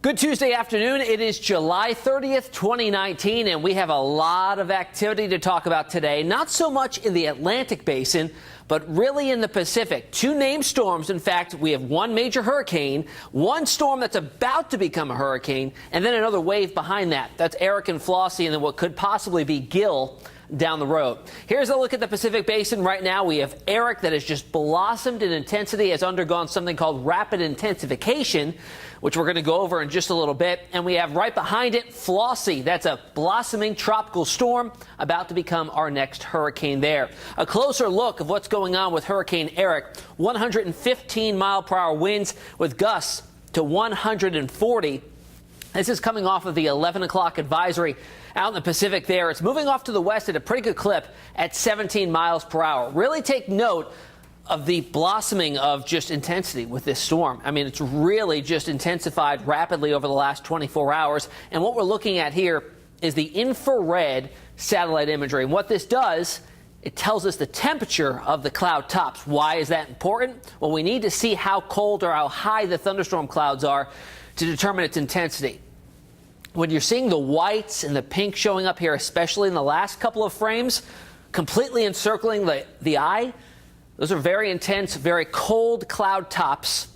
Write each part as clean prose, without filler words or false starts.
Good Tuesday afternoon. It is July 30th, 2019, and we have a lot of activity to talk about today. Not so much in the Atlantic basin, but really in the Pacific. Two named storms. In fact, we have one major hurricane, one storm that's about to become a hurricane, and then another wave behind that. That's ERICK and FLOSSIE, and then what could possibly be Gil down the road. Here's a look at the Pacific Basin right now. We have ERICK that has just blossomed in intensity, has undergone something called rapid intensification, which we're going to go over in just a little bit. And we have right behind it FLOSSIE. That's a blossoming tropical storm about to become our next hurricane there. A closer look of what's going on with Hurricane ERICK. 115-mile-per-hour winds with gusts to 140. This is coming off of the 11 o'clock advisory out in the Pacific there. It's moving off to the west at a pretty good clip at 17 miles per hour. Really take note of the blossoming of just intensity with this storm. I mean, it's really just intensified rapidly over the last 24 hours. And what we're looking at here is the infrared satellite imagery. And what this does, it tells us the temperature of the cloud tops. Why is that important? Well, we need to see how cold or how high the thunderstorm clouds are to determine its intensity. When you're seeing the whites and the pink showing up here, especially in the last couple of frames, completely encircling the eye, those are very intense, very cold cloud tops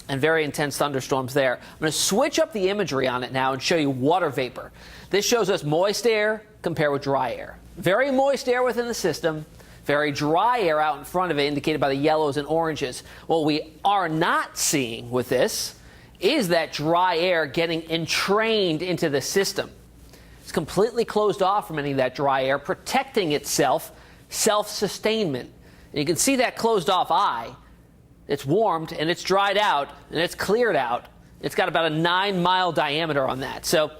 and very intense thunderstorms there. I'm going to switch up the imagery on it now and show you water vapor. This shows us moist air compared with dry air. Very moist air within the system, very dry air out in front of it, indicated by the yellows and oranges. What we are not seeing with this is that dry air getting entrained into the system. It's completely closed off from any of that dry air, protecting itself, self-sustainment. And you can see that closed off eye. It's warmed and it's dried out and it's cleared out. It's got about a 9-mile diameter on that. So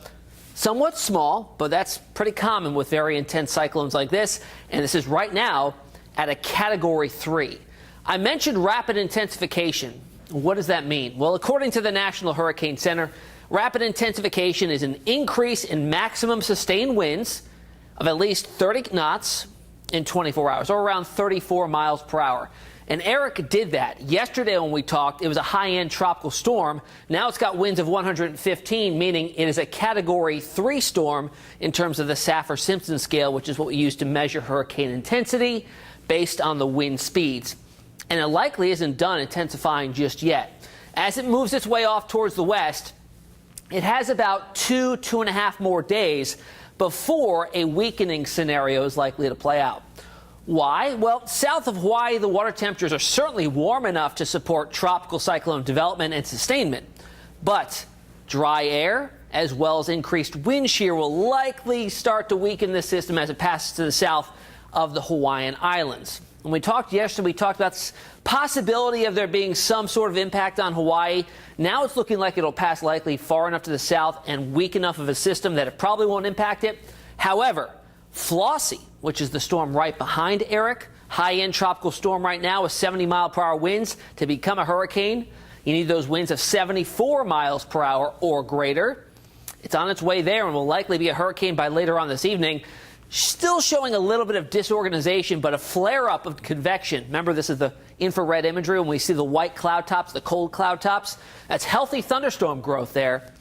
somewhat small, but that's pretty common with very intense cyclones like this. And this is right now at a Category 3. I mentioned rapid intensification. What does that mean? Well, according to the National Hurricane Center, rapid intensification is an increase in maximum sustained winds of at least 30 knots in 24 hours, or around 34 miles per hour. And ERICK did that. Yesterday when we talked, it was a high-end tropical storm. Now it's got winds of 115, meaning it is a Category 3 storm in terms of the Saffir-Simpson scale, which is what we use to measure hurricane intensity based on the wind speeds. And it likely isn't done intensifying just yet. As it moves its way off towards the west, it has about 2.5 more days before a weakening scenario is likely to play out. Why? Well, south of Hawaii, the water temperatures are certainly warm enough to support tropical cyclone development and sustainment. But dry air, as well as increased wind shear, will likely start to weaken the system as it passes to the south of the Hawaiian Islands. When we talked yesterday, we talked about the possibility of there being some sort of impact on Hawaii. Now it's looking like it'll pass likely far enough to the south and weak enough of a system that it probably won't impact it. However, FLOSSIE, which is the storm right behind ERICK, high-end tropical storm right now with 70-mile-per-hour winds, to become a hurricane, you need those winds of 74 miles per hour or greater. It's on its way there and will likely be a hurricane by later on this evening. Still showing a little bit of disorganization, but a flare-up of convection. Remember, this is the infrared imagery when we see the white cloud tops, the cold cloud tops. That's healthy thunderstorm growth there.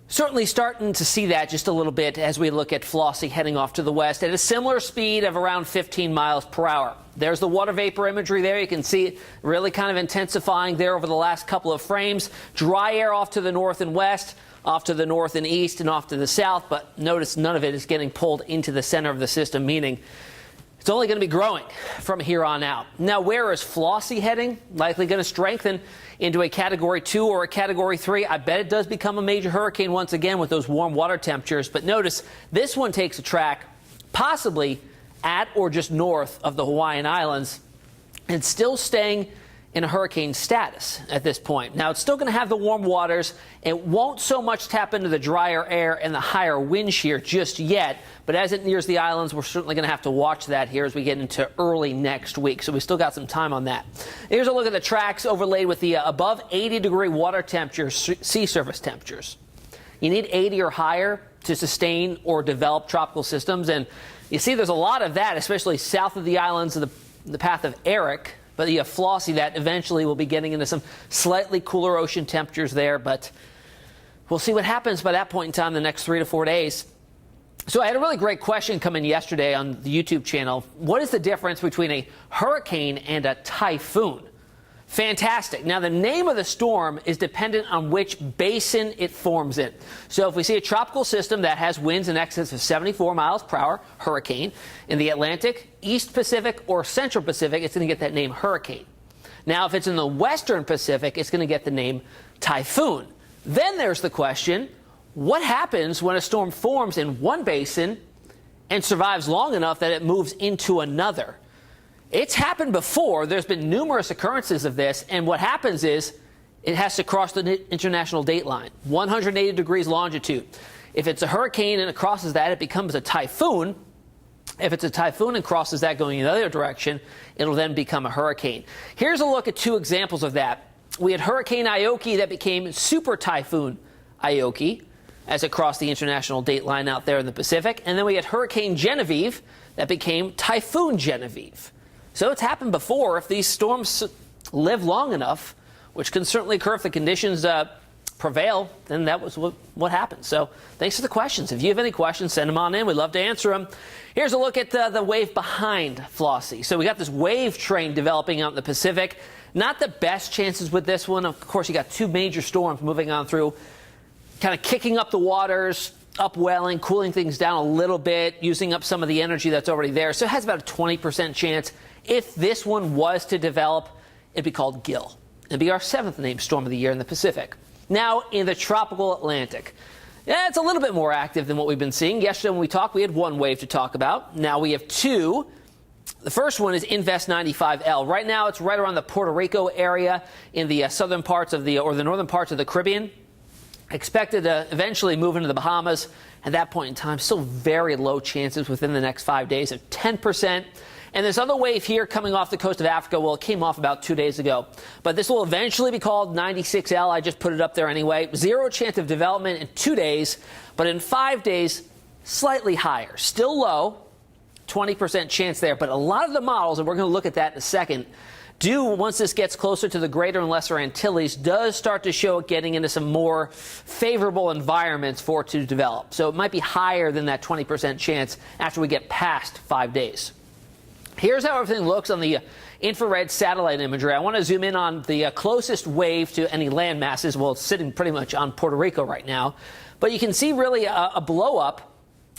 Certainly starting to see that just a little bit as we look at FLOSSIE heading off to the west at a similar speed of around 15 miles per hour. There's the water vapor imagery there. You can see it really kind of intensifying there over the last couple of frames. Dry air off to the north and west, off to the north and east, and off to the south, but notice none of it is getting pulled into the center of the system, meaning it's only going to be growing from here on out. Now, where is FLOSSIE heading? Likely going to strengthen into a Category 2 or a Category 3. I bet it does become a major hurricane once again with those warm water temperatures, but notice this one takes a track possibly at or just north of the Hawaiian Islands and still staying in a hurricane status at this point. Now, it's still going to have the warm waters. It won't so much tap into the drier air and the higher wind shear just yet, but as it nears the islands, we're certainly going to have to watch that here as we get into early next week. So we still got some time on that. Here's a look at the tracks overlaid with the above 80-degree water temperatures, sea surface temperatures. You need 80 or higher to sustain or develop tropical systems, and you see there's a lot of that, especially south of the islands of the path of ERICK. But you have FLOSSIE that eventually will be getting into some slightly cooler ocean temperatures there. But we'll see what happens by that point in time the next 3 to 4 days. So I had a really great question come in yesterday on the YouTube channel. What is the difference between a hurricane and a typhoon? Fantastic. Now, the name of the storm is dependent on which basin it forms in. So if we see a tropical system that has winds in excess of 74 miles per hour, hurricane, in the Atlantic, East Pacific, or Central Pacific, it's going to get that name hurricane. Now, if it's in the Western Pacific, it's going to get the name typhoon. Then there's the question, what happens when a storm forms in one basin and survives long enough that it moves into another? It's happened before. There's been numerous occurrences of this, and what happens is it has to cross the international date line, 180 degrees longitude. If it's a hurricane and it crosses that, it becomes a typhoon. If it's a typhoon and crosses that going in the other direction, it'll then become a hurricane. Here's a look at two examples of that. We had Hurricane Ioki that became Super Typhoon Ioki as it crossed the international date line out there in the Pacific. And then we had Hurricane Genevieve that became Typhoon Genevieve. So it's happened before. If these storms live long enough, which can certainly occur if the conditions prevail, then that was what happened. So thanks for the questions. If you have any questions, send them on in. We'd love to answer them. Here's a look at the wave behind Flossie. So we got this wave train developing out in the Pacific. Not the best chances with this one. Of course, you got two major storms moving on through, kind of kicking up the waters, upwelling, cooling things down a little bit, using up some of the energy that's already there. So it has about a 20% chance. If this one was to develop, it'd be called Gil. It'd be our 7th named storm of the year in the Pacific. Now, in the tropical Atlantic, yeah, it's a little bit more active than what we've been seeing. Yesterday when we talked, we had one wave to talk about. Now we have two. The first one is Invest 95L. Right now, it's right around the Puerto Rico area in the southern parts of the northern parts of the Caribbean. Expected to eventually move into the Bahamas. At that point in time, still very low chances within the next 5 days of 10%. And this other wave here coming off the coast of Africa, well, it came off about 2 days ago. But this will eventually be called 96L. I just put it up there anyway. 0 chance of development in 2 days, but in 5 days, slightly higher. Still low, 20% chance there. But a lot of the models, and we're going to look at that in a second, once this gets closer to the Greater and Lesser Antilles, does start to show it getting into some more favorable environments for it to develop. So it might be higher than that 20% chance after we get past 5 days. Here's how everything looks on the infrared satellite imagery. I want to zoom in on the closest wave to any land masses. Well, it's sitting pretty much on Puerto Rico right now. But you can see really a blow-up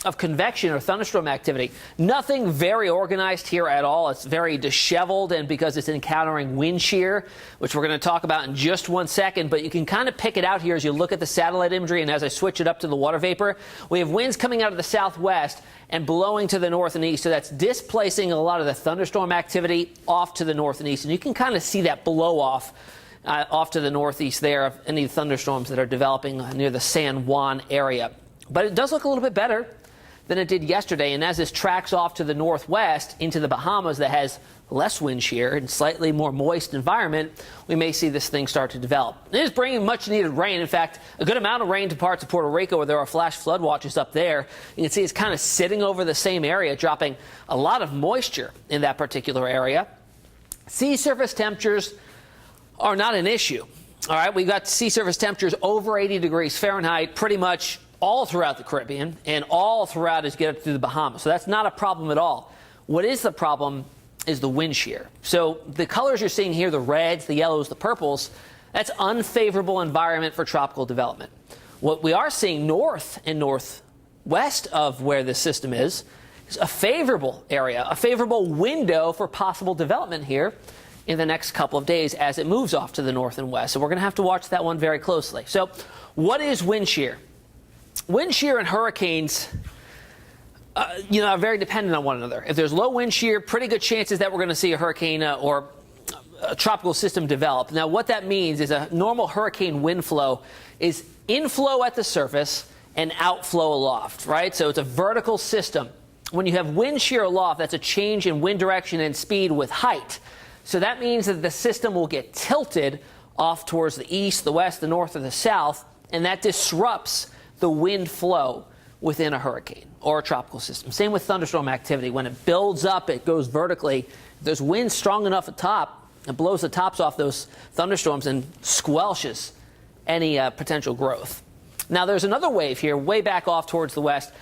of convection or thunderstorm activity. Nothing very organized here at all. It's very disheveled, and because it's encountering wind shear, which we're going to talk about in just 1 second, but you can kind of pick it out here as you look at the satellite imagery, and as I switch it up to the water vapor, we have winds coming out of the southwest and blowing to the north and east, so that's displacing a lot of the thunderstorm activity off to the north and east, and you can kind of see that blow off to the northeast there of any thunderstorms that are developing near the San Juan area. But it does look a little bit better than it did yesterday, and as this tracks off to the northwest into the Bahamas that has less wind shear and slightly more moist environment, we may see this thing start to develop. It is bringing much needed rain. In fact, a good amount of rain to parts of Puerto Rico where there are flash flood watches up there. You can see it's kind of sitting over the same area, dropping a lot of moisture in that particular area. Sea surface temperatures are not an issue. All right, we've got sea surface temperatures over 80 degrees Fahrenheit pretty much all throughout the Caribbean and all throughout as you get up through the Bahamas. So that's not a problem at all. What is the problem is the wind shear. So the colors you're seeing here, the reds, the yellows, the purples, that's unfavorable environment for tropical development. What we are seeing north and northwest of where this system is a favorable area, a favorable window for possible development here in the next couple of days as it moves off to the north and west. So we're going to have to watch that one very closely. So what is wind shear? Wind shear and hurricanes, are very dependent on one another. If there's low wind shear, pretty good chances that we're going to see a hurricane or a tropical system develop. Now, what that means is a normal hurricane wind flow is inflow at the surface and outflow aloft, right? So it's a vertical system. When you have wind shear aloft, that's a change in wind direction and speed with height. So that means that the system will get tilted off towards the east, the west, the north, or the south, and that disrupts the wind flow within a hurricane or a tropical system. Same with thunderstorm activity. When it builds up, it goes vertically. If there's wind strong enough at top, it blows the tops off those thunderstorms and squelches any potential growth. Now, there's another wave here way back off towards the west,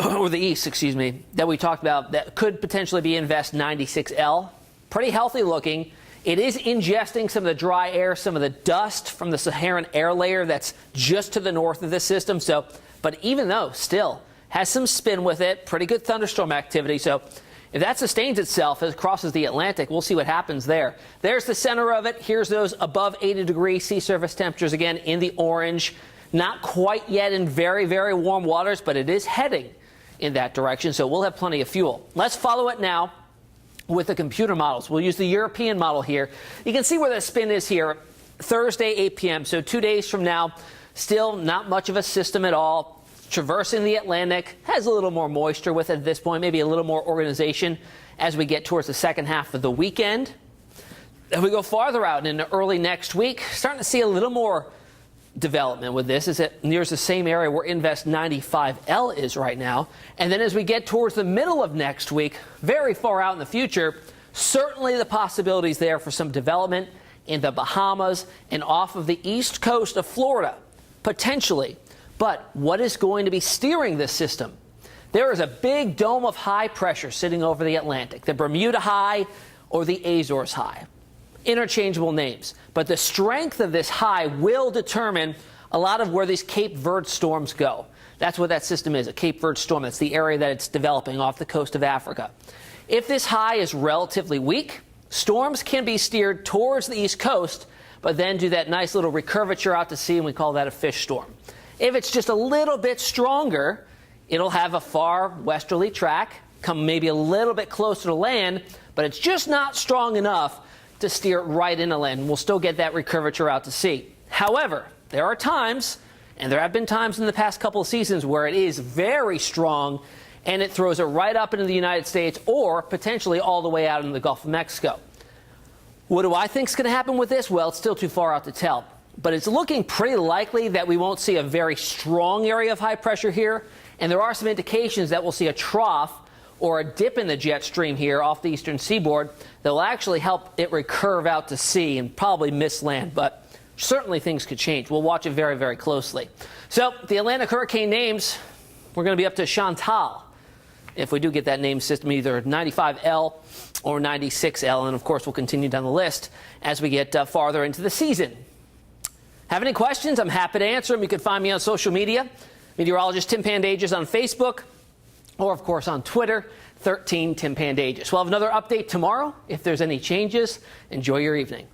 or the east, excuse me, that we talked about that could potentially be Invest 96L. Pretty healthy looking. It is ingesting some of the dry air, some of the dust from the Saharan air layer that's just to the north of this system. So, but even though, still has some spin with it, pretty good thunderstorm activity. So if that sustains itself as it crosses the Atlantic, we'll see what happens there. There's the center of it. Here's those above 80-degree sea surface temperatures again in the orange. Not quite yet in very, very warm waters, but it is heading in that direction. So we'll have plenty of fuel. Let's follow it now with the computer models. We'll use the European model here. You can see where the spin is here. Thursday, 8 p.m. So 2 days from now, still not much of a system at all. Traversing the Atlantic, has a little more moisture with it at this point, maybe a little more organization as we get towards the second half of the weekend. If we go farther out into early next week, starting to see a little more development with this. Is it nears the same area where Invest 95L is right now. And then as we get towards the middle of next week, very far out in the future, certainly the possibilities there for some development in the Bahamas and off of the east coast of Florida, potentially. But what is going to be steering this system? There is a big dome of high pressure sitting over the Atlantic, the Bermuda High or the Azores High. Interchangeable names. But the strength of this high will determine a lot of where these Cape Verde storms go. That's what that system is, a Cape Verde storm. That's the area that it's developing off the coast of Africa. If this high is relatively weak, storms can be steered towards the east coast, but then do that nice little recurvature out to sea, and we call that a fish storm. If it's just a little bit stronger, it'll have a far westerly track, come maybe a little bit closer to land, but it's just not strong enough to steer right into land. We'll still get that recurvature out to sea. However, there are times, and there have been times in the past couple of seasons, where it is very strong and it throws it right up into the United States or potentially all the way out into the Gulf of Mexico. What do I think is going to happen with this? Well, it's still too far out to tell. But it's looking pretty likely that we won't see a very strong area of high pressure here. And there are some indications that we'll see a trough or a dip in the jet stream here off the eastern seaboard that will actually help it recurve out to sea and probably miss land. But certainly things could change. We'll watch it very, very closely. So the Atlantic hurricane names, we're going to be up to Chantal if we do get that name system, either 95L or 96L. And of course, we'll continue down the list as we get farther into the season. Have any questions? I'm happy to answer them. You can find me on social media, meteorologist Tim Pandajis on Facebook, or of course on Twitter, 13 Tim Pandajis. We'll have another update tomorrow. If there's any changes, enjoy your evening.